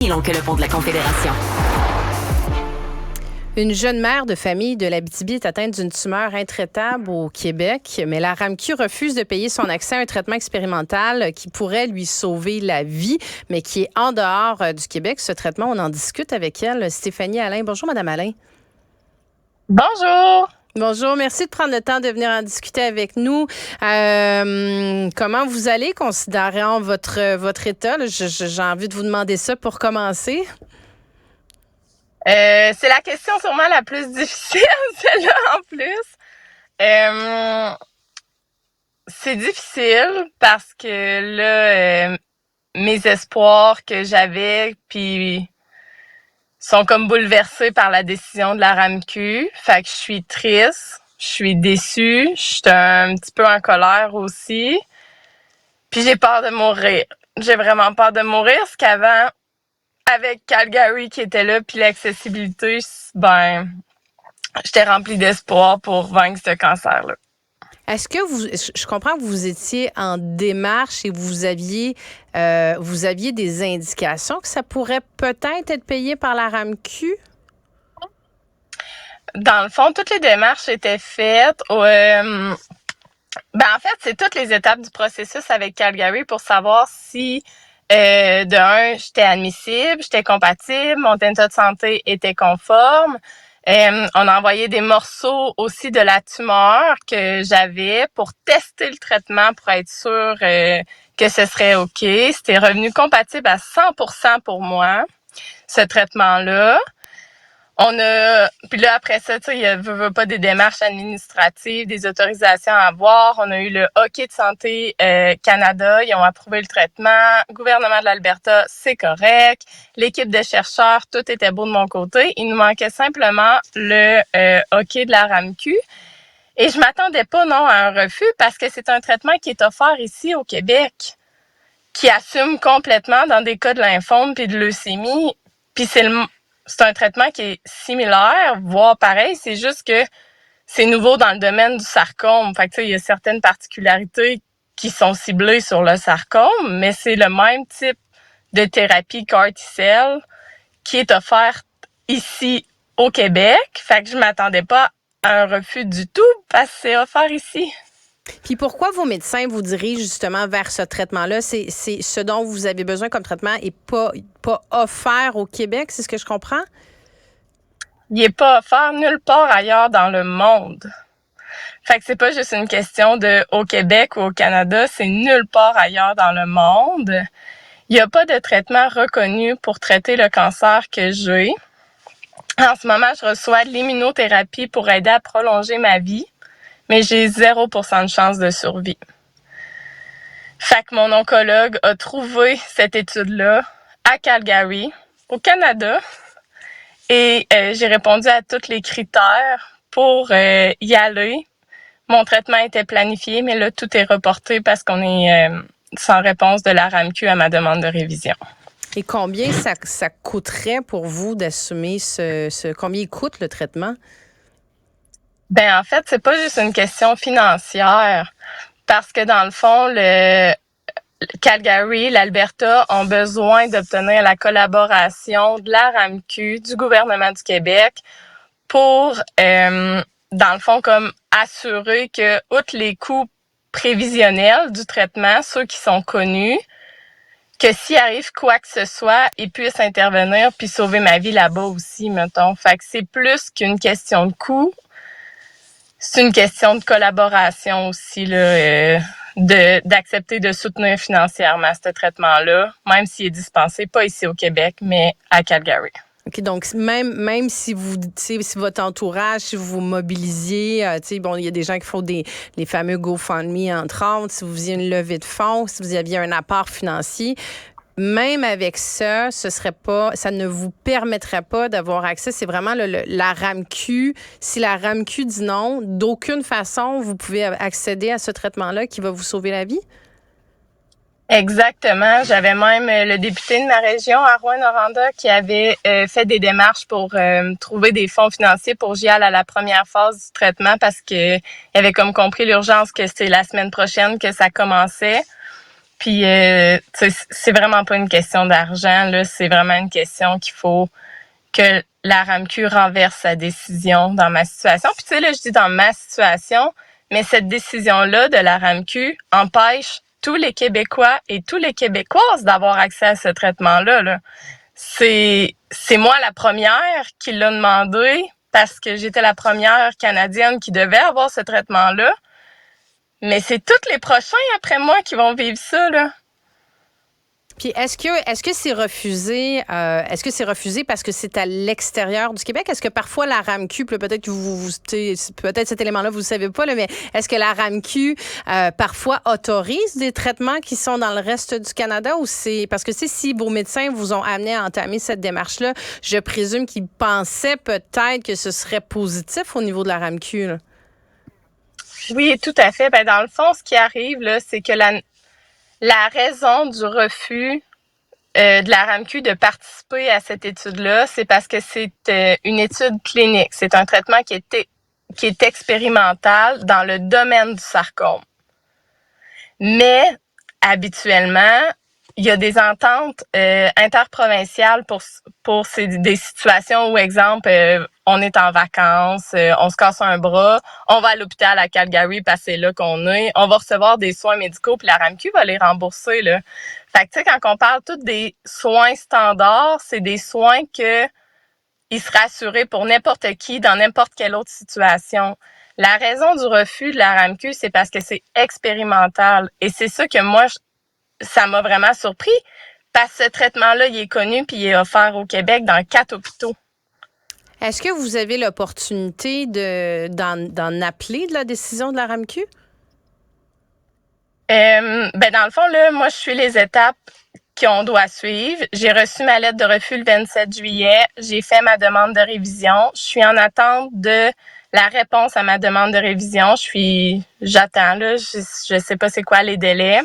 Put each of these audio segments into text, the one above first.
long que le pont de la Confédération. Une jeune mère de famille de l'Abitibi est atteinte d'une tumeur intraitable au Québec, mais la RAMQ refuse de payer son accès à un traitement expérimental qui pourrait lui sauver la vie, mais qui est en dehors du Québec. Ce traitement, on en discute avec elle. Stéphanie Alain. Bonjour, Madame Alain. Bonjour. Bonjour, merci de prendre le temps de venir en discuter avec nous. Comment vous allez considérant votre état? Là, j'ai envie de vous demander ça pour commencer. C'est la question sûrement la plus difficile, celle-là en plus. C'est difficile parce que là, mes espoirs que j'avais puis sont comme bouleversés par la décision de la RAMQ. Fait que je suis triste, je suis déçue, je suis un petit peu en colère aussi. Puis j'ai peur de mourir. J'ai vraiment peur de mourir, parce qu'avant, avec Calgary qui était là, puis l'accessibilité, ben, j'étais remplie d'espoir pour vaincre ce cancer-là. Est-ce que je comprends que vous étiez en démarche et vous aviez des indications que ça pourrait peut-être être payé par la RAMQ? Dans le fond, toutes les démarches étaient faites. En fait, c'est toutes les étapes du processus avec Calgary pour savoir si de un, j'étais admissible, j'étais compatible, mon état de santé était conforme. On a envoyé des morceaux aussi de la tumeur que j'avais pour tester le traitement pour être sûr que ce serait OK. C'était revenu compatible à 100% pour moi, ce traitement-là. Puis là, après ça, tu sais, il y a pas des démarches administratives, des autorisations à avoir. On a eu le Hockey de santé Canada, ils ont approuvé le traitement. Gouvernement de l'Alberta, c'est correct. L'équipe de chercheurs, tout était beau de mon côté. Il nous manquait simplement le Hockey de la RAMQ. Et je m'attendais pas, non, à un refus parce que c'est un traitement qui est offert ici au Québec, qui assume complètement dans des cas de lymphome puis de leucémie. Puis c'est un traitement qui est similaire, voire pareil, c'est juste que c'est nouveau dans le domaine du sarcome. Fait que, tu sais, il y a certaines particularités qui sont ciblées sur le sarcome, mais c'est le même type de thérapie CAR T-cell qui est offerte ici au Québec. Fait que je m'attendais pas à un refus du tout parce que c'est offert ici. Puis pourquoi vos médecins vous dirigent justement vers ce traitement-là? C'est ce dont vous avez besoin comme traitement et pas offert au Québec, c'est ce que je comprends? Il est pas offert nulle part ailleurs dans le monde. Fait que c'est pas juste une question de au Québec ou au Canada, c'est nulle part ailleurs dans le monde. Il n'y a pas de traitement reconnu pour traiter le cancer que j'ai. En ce moment, je reçois de l'immunothérapie pour aider à prolonger ma vie, mais j'ai 0% de chance de survie. Fait que mon oncologue a trouvé cette étude-là à Calgary, au Canada, et j'ai répondu à tous les critères pour y aller. Mon traitement était planifié, mais là, tout est reporté parce qu'on est sans réponse de la RAMQ à ma demande de révision. Et combien ça coûterait pour vous d'assumer combien il coûte le traitement? Ben en fait, c'est pas juste une question financière, parce que dans le fond, le Calgary, l'Alberta ont besoin d'obtenir la collaboration de la RAMQ, du gouvernement du Québec, pour, dans le fond, comme assurer que, outre les coûts prévisionnels du traitement, ceux qui sont connus, que s'il arrive quoi que ce soit, ils puissent intervenir puis sauver ma vie là-bas aussi, mettons. Fait que c'est plus qu'une question de coût. C'est une question de collaboration aussi, là, d'accepter de soutenir financièrement ce traitement-là, même s'il est dispensé pas ici au Québec, mais à Calgary. OK, donc même si si votre entourage, si vous vous mobilisiez, il y a des gens qui font les fameux GoFundMe entre autres, si vous faisiez une levée de fonds, si vous aviez un apport financier, même avec ça, ça ne vous permettrait pas d'avoir accès. C'est vraiment la RAMQ. Si la RAMQ dit non, d'aucune façon, vous pouvez accéder à ce traitement-là qui va vous sauver la vie? Exactement. J'avais même le député de ma région, Rouyn-Noranda, qui avait fait des démarches pour trouver des fonds financiers pour j'y aille à la première phase du traitement parce que il avait comme compris l'urgence que c'est la semaine prochaine que ça commençait. Puis, c'est vraiment pas une question d'argent, là. C'est vraiment une question qu'il faut que la RAMQ renverse sa décision dans ma situation. Puis, tu sais, là, je dis dans ma situation, mais cette décision-là de la RAMQ empêche tous les Québécois et tous les Québécoises d'avoir accès à ce traitement-là, là. C'est moi la première qui l'a demandé parce que j'étais la première Canadienne qui devait avoir ce traitement-là. Mais c'est tous les prochains après moi qui vont vivre ça, là. Puis est-ce que c'est refusé parce que c'est à l'extérieur du Québec? Est-ce que parfois la RAMQ, peut-être que peut-être cet élément-là vous ne savez pas, là, mais est-ce que la RAMQ parfois autorise des traitements qui sont dans le reste du Canada, ou c'est parce que si vos médecins vous ont amené à entamer cette démarche-là, je présume qu'ils pensaient peut-être que ce serait positif au niveau de la RAMQ, là. Oui, tout à fait. Ben, dans le fond, ce qui arrive, là, c'est que la raison du refus de la RAMQ de participer à cette étude-là, c'est parce que c'est une étude clinique. C'est un traitement qui est expérimental dans le domaine du sarcome. Mais habituellement, il y a des ententes interprovinciales pour des situations où, exemple, on est en vacances, on se casse un bras, on va à l'hôpital à Calgary parce que c'est là qu'on est, on va recevoir des soins médicaux puis la RAMQ va les rembourser, là. Fait que, tu sais, quand on parle tous des soins standards, c'est des soins que il sera assuré pour n'importe qui dans n'importe quelle autre situation. La raison du refus de la RAMQ, c'est parce que c'est expérimental. Et c'est ça que moi, ça m'a vraiment surpris parce que ce traitement-là, il est connu puis il est offert au Québec dans 4 hôpitaux. Est-ce que vous avez l'opportunité d'en appeler de la décision de la RAMQ? Ben dans le fond, là, moi, je suis les étapes qu'on doit suivre. J'ai reçu ma lettre de refus le 27 juillet. J'ai fait ma demande de révision. Je suis en attente de la réponse à ma demande de révision. J'attends, là. Je sais pas c'est quoi les délais.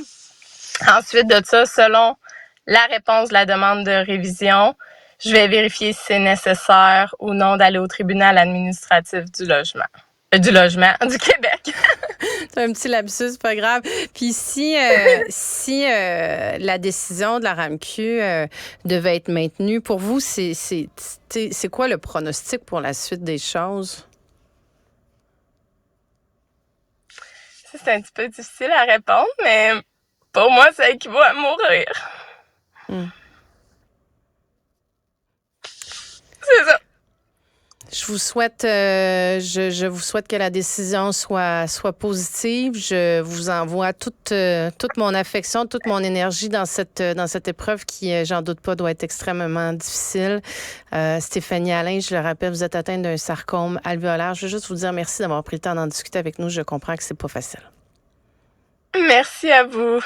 Ensuite de ça, selon la réponse de la demande de révision, je vais vérifier si c'est nécessaire ou non d'aller au tribunal administratif du logement. Du Québec. C'est un petit lapsus, c'est pas grave. Puis si la décision de la RAMQ devait être maintenue, pour vous, c'est quoi le pronostic pour la suite des choses? C'est un petit peu difficile à répondre, mais pour moi, ça équivaut à mourir. C'est ça. Je vous souhaite que la décision soit positive. Je vous envoie toute mon affection, toute mon énergie dans cette épreuve qui, j'en doute pas, doit être extrêmement difficile. Stéphanie Allain, je le rappelle, vous êtes atteinte d'un sarcome alvéolaire. Je veux juste vous dire merci d'avoir pris le temps d'en discuter avec nous. Je comprends que c'est pas facile. Merci à vous.